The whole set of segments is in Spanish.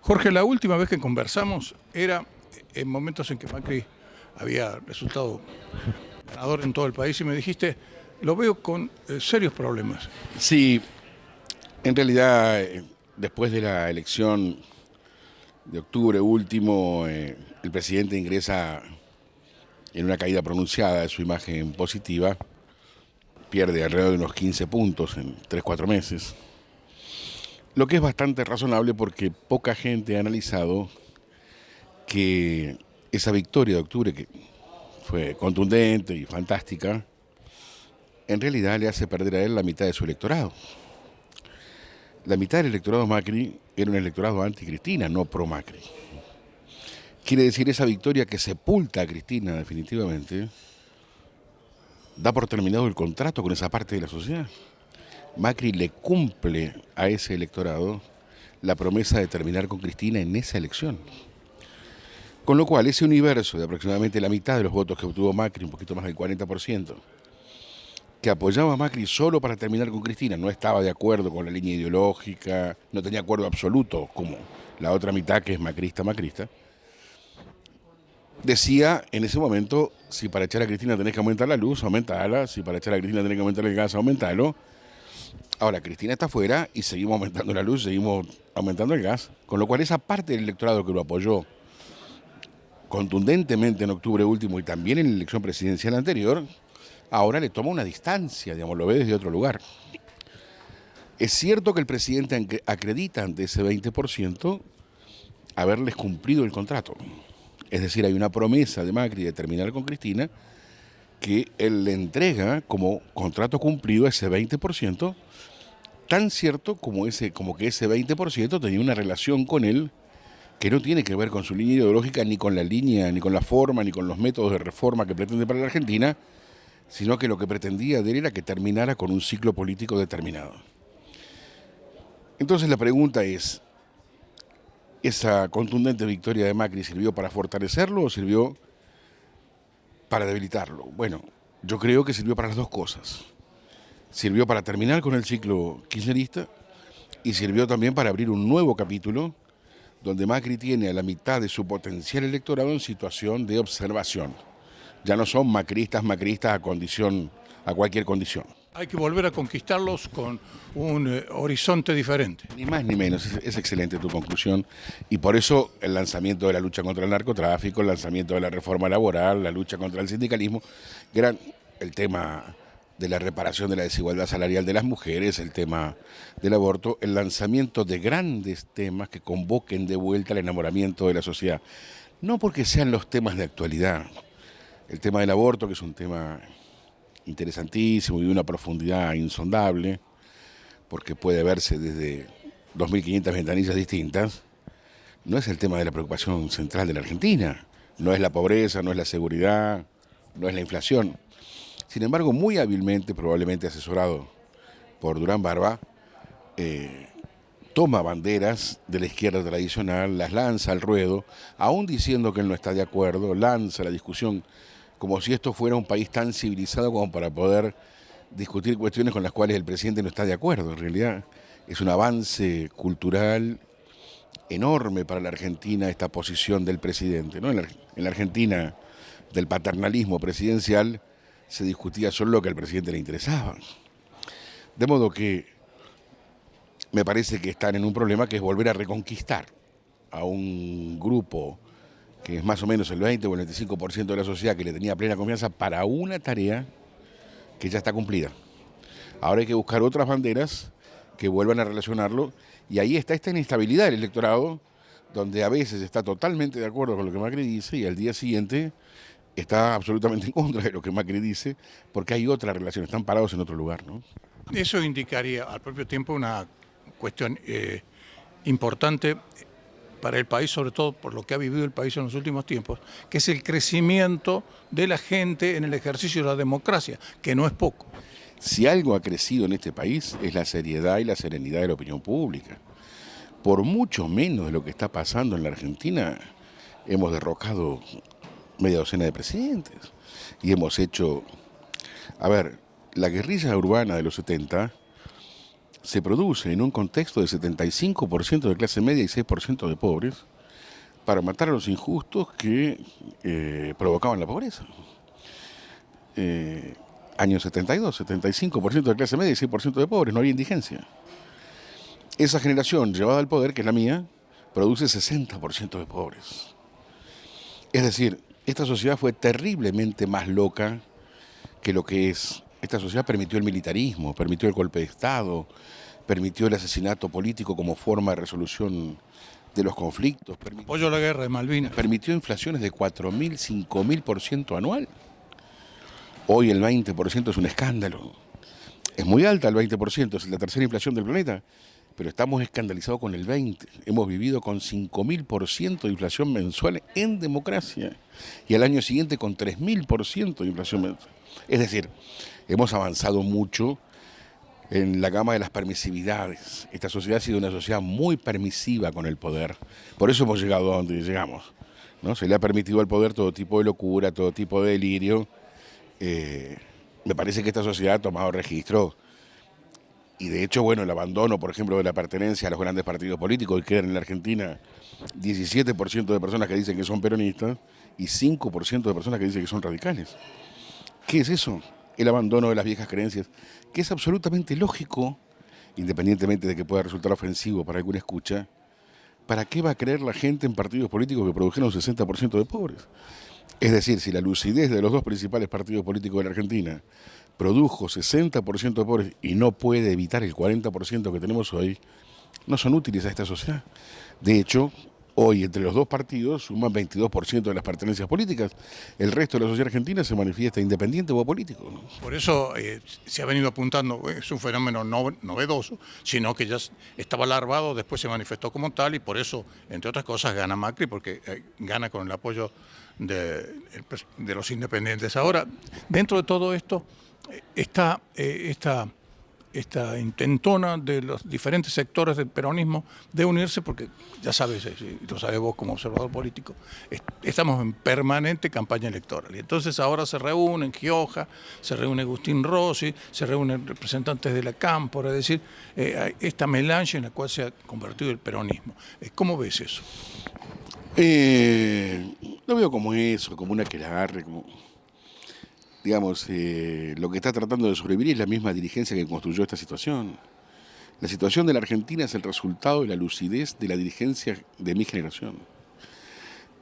Jorge, la última vez que conversamos era en momentos en que Macri había resultado ganador en todo el país y me dijiste, lo veo con serios problemas. Sí, en realidad, después de la elección de octubre último, el presidente ingresa en una caída pronunciada de su imagen positiva, pierde alrededor de unos 15 puntos en 3 o 4 meses, lo que es bastante razonable porque poca gente ha analizado que esa victoria de octubre, que fue contundente y fantástica, en realidad le hace perder a él la mitad de su electorado. La mitad del electorado Macri era un electorado anti-Cristina, no pro-Macri. Quiere decir, esa victoria que sepulta a Cristina definitivamente, da por terminado el contrato con esa parte de la sociedad. Macri le cumple a ese electorado la promesa de terminar con Cristina en esa elección. Con lo cual, ese universo de aproximadamente la mitad de los votos que obtuvo Macri, un poquito más del 40%, que apoyaba a Macri solo para terminar con Cristina, no estaba de acuerdo con la línea ideológica, no tenía acuerdo absoluto, como la otra mitad que es macrista, decía en ese momento, si para echar a Cristina tenés que aumentar la luz, aumentala, si para echar a Cristina tenés que aumentar el gas, aumentalo. Ahora, Cristina está afuera y seguimos aumentando la luz, seguimos aumentando el gas, con lo cual esa parte del electorado que lo apoyó contundentemente en octubre último y también en la elección presidencial anterior, ahora le toma una distancia, digamos, lo ve desde otro lugar. Es cierto que el presidente acredita ante ese 20% haberles cumplido el contrato. Es decir, hay una promesa de Macri de terminar con Cristina que él le entrega como contrato cumplido a ese 20%, tan cierto como que ese 20% tenía una relación con él que no tiene que ver con su línea ideológica, ni con la línea, ni con la forma, ni con los métodos de reforma que pretende para la Argentina, sino que lo que pretendía de él era que terminara con un ciclo político determinado. Entonces la pregunta es, ¿esa contundente victoria de Macri sirvió para fortalecerlo o sirvió para debilitarlo? Bueno, yo creo que sirvió para las dos cosas. Sirvió para terminar con el ciclo kirchnerista y sirvió también para abrir un nuevo capítulo donde Macri tiene a la mitad de su potencial electorado en situación de observación. Ya no son macristas a cualquier condición. Hay que volver a conquistarlos con un horizonte diferente. Ni más ni menos, es excelente tu conclusión. Y por eso el lanzamiento de la lucha contra el narcotráfico, el lanzamiento de la reforma laboral, la lucha contra el sindicalismo, el tema de la reparación de la desigualdad salarial de las mujeres, el tema del aborto, el lanzamiento de grandes temas que convoquen de vuelta el enamoramiento de la sociedad. No porque sean los temas de actualidad. El tema del aborto, que es un tema interesantísimo y de una profundidad insondable, porque puede verse desde 2.500 ventanillas distintas, no es el tema de la preocupación central de la Argentina. No es la pobreza, no es la seguridad, no es la inflación. Sin embargo, muy hábilmente, probablemente asesorado por Durán Barba, toma banderas de la izquierda tradicional, las lanza al ruedo, aún diciendo que él no está de acuerdo, lanza la discusión como si esto fuera un país tan civilizado como para poder discutir cuestiones con las cuales el presidente no está de acuerdo. En realidad es un avance cultural enorme para la Argentina esta posición del presidente, ¿no? En la Argentina del paternalismo presidencial se discutía solo lo que al presidente le interesaba. De modo que me parece que están en un problema que es volver a reconquistar a un grupo que es más o menos el 20 o el 25% de la sociedad que le tenía plena confianza para una tarea que ya está cumplida. Ahora hay que buscar otras banderas que vuelvan a relacionarlo y ahí está esta inestabilidad del electorado, donde a veces está totalmente de acuerdo con lo que Macri dice y al día siguiente está absolutamente en contra de lo que Macri dice, porque hay otra relación, están parados en otro lugar, ¿no? Eso indicaría al propio tiempo una cuestión importante para el país, sobre todo por lo que ha vivido el país en los últimos tiempos, que es el crecimiento de la gente en el ejercicio de la democracia, que no es poco. Si algo ha crecido en este país es la seriedad y la serenidad de la opinión pública. Por mucho menos de lo que está pasando en la Argentina, hemos derrocado media docena de presidentes y hemos hecho... A ver, la guerrilla urbana de los 70 se produce en un contexto de 75% de clase media y 6% de pobres para matar a los injustos que provocaban la pobreza. Año 72, 75% de clase media y 6% de pobres, no había indigencia. Esa generación llevada al poder, que es la mía, produce 60% de pobres. Es decir, esta sociedad fue terriblemente más loca que lo que es. Esta sociedad permitió el militarismo, permitió el golpe de Estado, permitió el asesinato político como forma de resolución de los conflictos. Apoyo a la guerra de Malvinas. Permitió inflaciones de 4.000, 5.000% anual. Hoy el 20% es un escándalo. Es muy alta el 20%, es la tercera inflación del planeta, pero estamos escandalizados con el 20%. Hemos vivido con 5.000% de inflación mensual en democracia y al año siguiente con 3.000% de inflación mensual. Es decir, hemos avanzado mucho en la gama de las permisividades. Esta sociedad ha sido una sociedad muy permisiva con el poder. Por eso hemos llegado a donde llegamos, ¿no? Se le ha permitido al poder todo tipo de locura, todo tipo de delirio. Me parece que esta sociedad ha tomado registro y de hecho, bueno, el abandono, por ejemplo, de la pertenencia a los grandes partidos políticos, que quedan en la Argentina 17% de personas que dicen que son peronistas y 5% de personas que dicen que son radicales. ¿Qué es eso? El abandono de las viejas creencias, que es absolutamente lógico, independientemente de que pueda resultar ofensivo para alguna escucha. ¿Para qué va a creer la gente en partidos políticos que produjeron 60% de pobres? Es decir, si la lucidez de los dos principales partidos políticos de la Argentina produjo 60% de pobres y no puede evitar el 40% que tenemos hoy, no son útiles a esta sociedad. De hecho, hoy entre los dos partidos suman 22% de las pertenencias políticas. El resto de la sociedad argentina se manifiesta independiente o apolítico, ¿no? Por eso se ha venido apuntando, es un fenómeno no novedoso, sino que ya estaba larvado, después se manifestó como tal y por eso, entre otras cosas, gana Macri, porque gana con el apoyo de los independientes. Ahora, dentro de todo esto está esta intentona de los diferentes sectores del peronismo de unirse, porque ya sabes, lo sabes vos como observador político, estamos en permanente campaña electoral. Y entonces ahora se reúnen Gioja, se reúne Agustín Rossi, se reúnen representantes de la Cámpora, es decir, esta melange en la cual se ha convertido el peronismo. ¿Cómo ves eso? Lo veo como eso, como una aquelarre, como... Digamos, lo que está tratando de sobrevivir es la misma dirigencia que construyó esta situación. La situación de la Argentina es el resultado de la lucidez de la dirigencia de mi generación.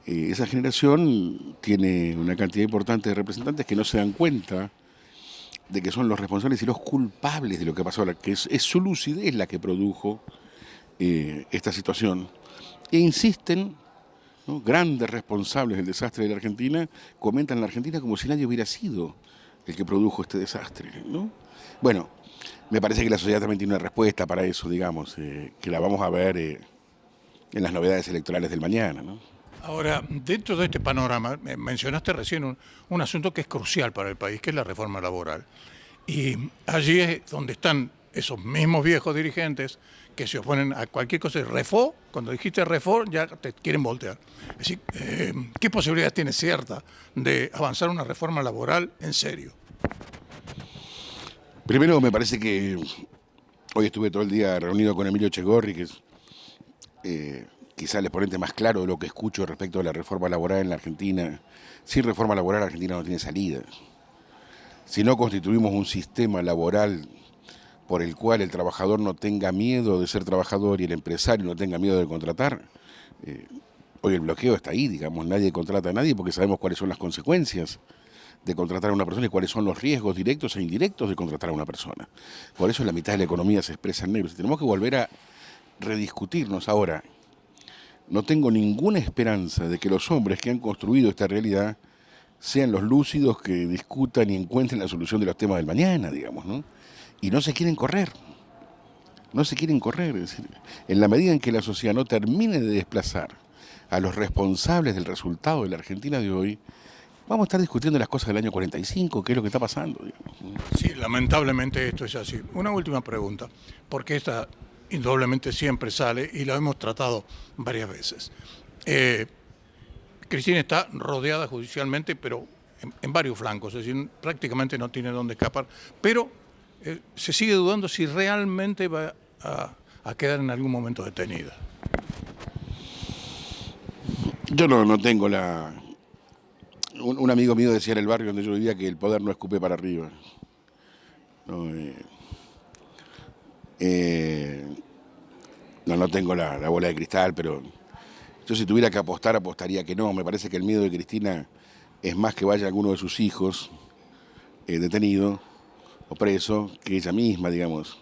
Esa generación tiene una cantidad importante de representantes que no se dan cuenta de que son los responsables y los culpables de lo que pasó ahora, que es su lucidez la que produjo esta situación. E insisten, ¿no? Grandes responsables del desastre de la Argentina comentan la Argentina como si nadie hubiera sido el que produjo este desastre, ¿no? Bueno, me parece que la sociedad también tiene una respuesta para eso, digamos, que la vamos a ver en las novedades electorales del mañana, ¿no? Ahora, dentro de este panorama, mencionaste recién un asunto que es crucial para el país, que es la reforma laboral. Y allí es donde están esos mismos viejos dirigentes que se oponen a cualquier cosa. Cuando dijiste reform, ya te quieren voltear. Es decir, ¿qué posibilidad tiene cierta de avanzar una reforma laboral en serio? Primero, me parece que hoy estuve todo el día reunido con Emilio Echegorri, que es quizá el exponente más claro de lo que escucho respecto a la reforma laboral en la Argentina. Sin reforma laboral, la Argentina no tiene salida. Si no constituimos un sistema laboral por el cual el trabajador no tenga miedo de ser trabajador y el empresario no tenga miedo de contratar, hoy el bloqueo está ahí, digamos, nadie contrata a nadie porque sabemos cuáles son las consecuencias de contratar a una persona y cuáles son los riesgos directos e indirectos de contratar a una persona. Por eso la mitad de la economía se expresa en negro. Si tenemos que volver a rediscutirnos ahora, no tengo ninguna esperanza de que los hombres que han construido esta realidad sean los lúcidos que discutan y encuentren la solución de los temas del mañana, digamos, ¿no? Y no se quieren correr, es decir, en la medida en que la sociedad no termine de desplazar a los responsables del resultado de la Argentina de hoy, vamos a estar discutiendo las cosas del año 45, qué es lo que está pasando, digamos. Sí, lamentablemente esto es así. Una última pregunta, porque esta indudablemente siempre sale y la hemos tratado varias veces. Cristina está rodeada judicialmente, pero en varios flancos, es decir, prácticamente no tiene dónde escapar, pero se sigue dudando si realmente va a quedar en algún momento detenida. Yo no tengo la... Un amigo mío decía en el barrio donde yo vivía que el poder no escupe para arriba. No, no tengo la bola de cristal, pero yo si tuviera que apostar, apostaría que no. Me parece que el miedo de Cristina es más que vaya alguno de sus hijos detenido o preso que ella misma, digamos.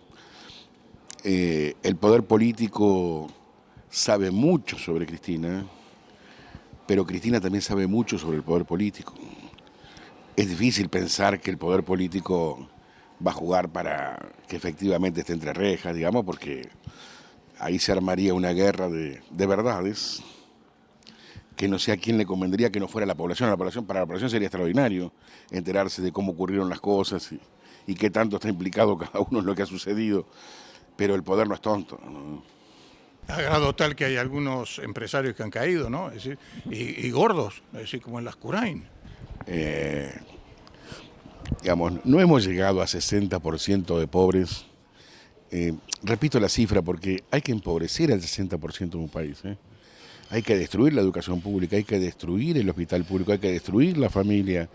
El poder político sabe mucho sobre Cristina, pero Cristina también sabe mucho sobre el poder político. Es difícil pensar que el poder político va a jugar para que efectivamente esté entre rejas, digamos, porque ahí se armaría una guerra de verdades que no sé a quién le convendría que no fuera la población. Para la población sería extraordinario enterarse de cómo ocurrieron las cosas y qué tanto está implicado cada uno en lo que ha sucedido. Pero el poder no es tonto, ¿no? A grado tal que hay algunos empresarios que han caído, ¿no? Es decir, y gordos, es decir, como en Lascurain. Digamos, no hemos llegado a 60% de pobres. Repito la cifra porque hay que empobrecer al 60% de un país. Hay que destruir la educación pública, hay que destruir el hospital público, hay que destruir la familia,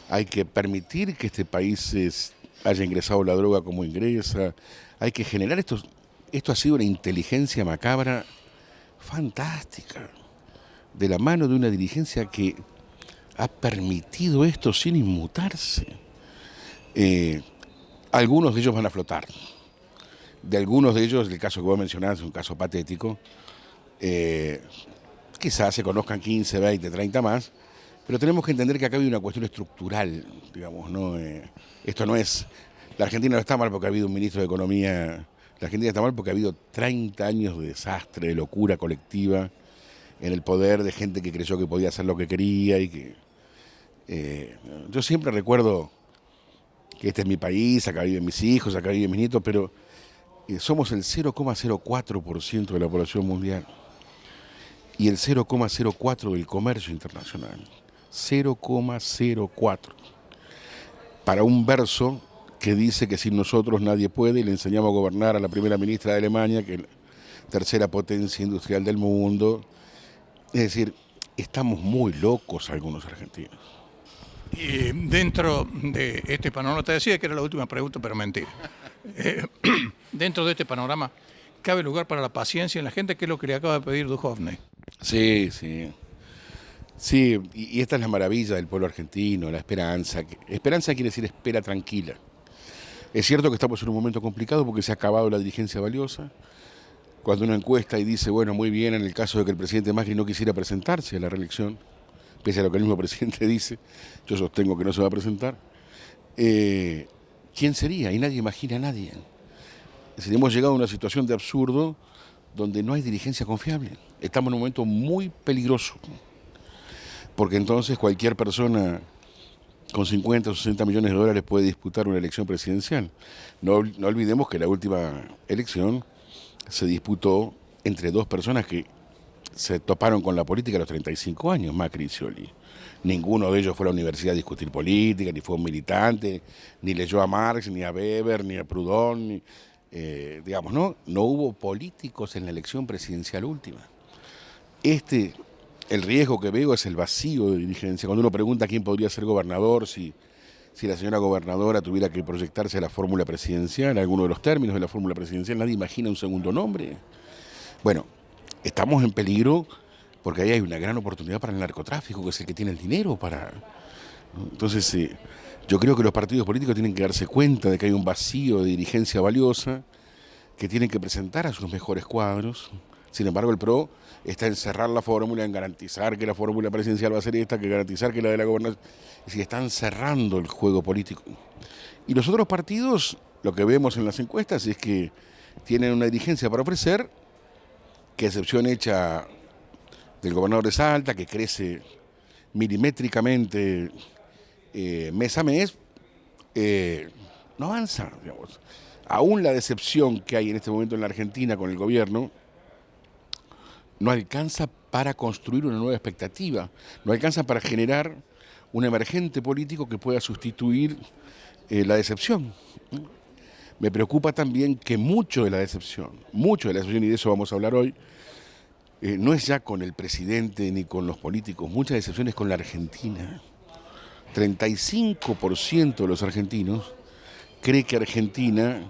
hay que permitir que este país haya ingresado la droga como ingresa, hay que generar esto. Esto ha sido una inteligencia macabra fantástica, de la mano de una dirigencia que ha permitido esto sin inmutarse. Algunos de ellos van a flotar. De algunos de ellos, el caso que vos mencionás es un caso patético. Quizás se conozcan 15, 20, 30 más, pero tenemos que entender que acá hay una cuestión estructural, digamos, ¿no? Esto no es... La Argentina no está mal porque ha habido un ministro de Economía. La Argentina está mal porque ha habido 30 años de desastre, de locura colectiva en el poder, de gente que creyó que podía hacer lo que quería y que... yo siempre recuerdo que este es mi país, acá viven mis hijos, acá viven mis nietos, pero somos el 0,04% de la población mundial y el 0,04% del comercio internacional. 0,04%. Para un verso que dice que sin nosotros nadie puede, y le enseñamos a gobernar a la primera ministra de Alemania, que es la tercera potencia industrial del mundo. Es decir, estamos muy locos algunos argentinos. Y dentro de este panorama, te decía que era la última pregunta, pero mentira. Dentro de este panorama, ¿cabe lugar para la paciencia en la gente? Que es lo que le acaba de pedir Duhovne. Sí, sí. Sí, y esta es la maravilla del pueblo argentino, la esperanza. Esperanza quiere decir espera tranquila. Es cierto que estamos en un momento complicado porque se ha acabado la dirigencia valiosa. Cuando uno encuesta y dice, bueno, muy bien, en el caso de que el presidente Macri no quisiera presentarse a la reelección, pese a lo que el mismo presidente dice, yo sostengo que no se va a presentar, ¿quién sería? Y nadie imagina a nadie. Es decir, hemos llegado a una situación de absurdo donde no hay dirigencia confiable. Estamos en un momento muy peligroso, porque entonces cualquier persona con 50 o 60 millones de dólares puede disputar una elección presidencial. No olvidemos que la última elección se disputó entre dos personas que se toparon con la política a los 35 años, Macri y Scioli. Ninguno de ellos fue a la universidad a discutir política, ni fue un militante, ni leyó a Marx, ni a Weber, ni a Proudhon, digamos, ¿no? No hubo políticos en la elección presidencial última. El riesgo que veo es el vacío de dirigencia. Cuando uno pregunta quién podría ser gobernador, si la señora gobernadora tuviera que proyectarse a la fórmula presidencial, alguno de los términos de la fórmula presidencial, nadie imagina un segundo nombre. Bueno, estamos en peligro porque ahí hay una gran oportunidad para el narcotráfico, que es el que tiene el dinero para... Entonces, yo creo que los partidos políticos tienen que darse cuenta de que hay un vacío de dirigencia valiosa, que tienen que presentar a sus mejores cuadros. Sin embargo, el PRO está en cerrar la fórmula, en garantizar que la fórmula presidencial va a ser esta, que garantizar que la de la gobernación... Es decir, están cerrando el juego político. Y los otros partidos, lo que vemos en las encuestas es que tienen una dirigencia para ofrecer, que a excepción hecha del gobernador de Salta, que crece milimétricamente mes a mes, no avanza, digamos. Aún la decepción que hay en este momento en la Argentina con el gobierno no alcanza para construir una nueva expectativa, no alcanza para generar un emergente político que pueda sustituir la decepción. Me preocupa también que mucho de la decepción, y de eso vamos a hablar hoy, no es ya con el presidente ni con los políticos, mucha decepción es con la Argentina. 35% de los argentinos cree que Argentina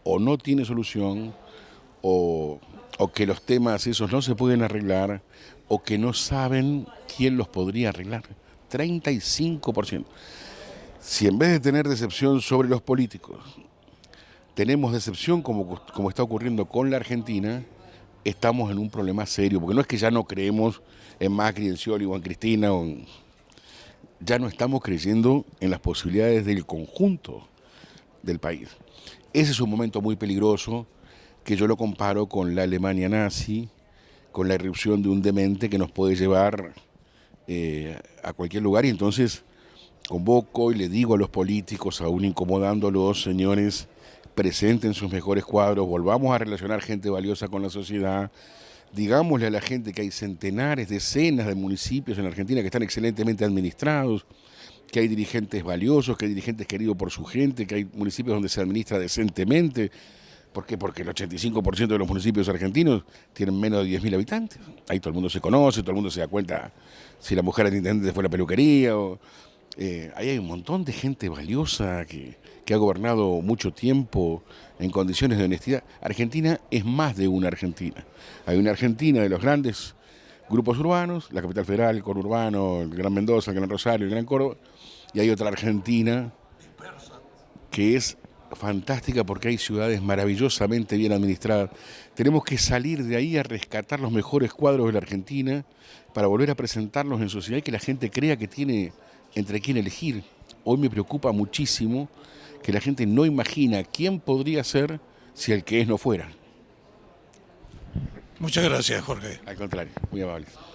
o no tiene solución o que los temas esos no se pueden arreglar o que no saben quién los podría arreglar. 35%. Si en vez de tener decepción sobre los políticos, tenemos decepción como está ocurriendo con la Argentina, estamos en un problema serio, porque no es que ya no creemos en Macri, en Scioli o en Cristina, ya no estamos creyendo en las posibilidades del conjunto del país. Ese es un momento muy peligroso que yo lo comparo con la Alemania nazi, con la irrupción de un demente que nos puede llevar a cualquier lugar, y entonces convoco y le digo a los políticos, aún incomodándolos: señores, presenten sus mejores cuadros, volvamos a relacionar gente valiosa con la sociedad, digámosle a la gente que hay centenares, decenas de municipios en Argentina que están excelentemente administrados, que hay dirigentes valiosos, que hay dirigentes queridos por su gente, que hay municipios donde se administra decentemente. ¿Por qué? Porque el 85% de los municipios argentinos tienen menos de 10.000 habitantes. Ahí todo el mundo se conoce, todo el mundo se da cuenta si la mujer del intendente fue a la peluquería. Ahí hay un montón de gente valiosa que ha gobernado mucho tiempo en condiciones de honestidad. Argentina es más de una Argentina. Hay una Argentina de los grandes grupos urbanos, la capital federal, el conurbano, el Gran Mendoza, el Gran Rosario, el Gran Córdoba, y hay otra Argentina que es fantástica porque hay ciudades maravillosamente bien administradas. Tenemos que salir de ahí a rescatar los mejores cuadros de la Argentina para volver a presentarlos en sociedad y que la gente crea que tiene entre quién elegir. Hoy me preocupa muchísimo que la gente no imagina quién podría ser si el que es no fuera. Muchas gracias, Jorge. Al contrario, muy amable.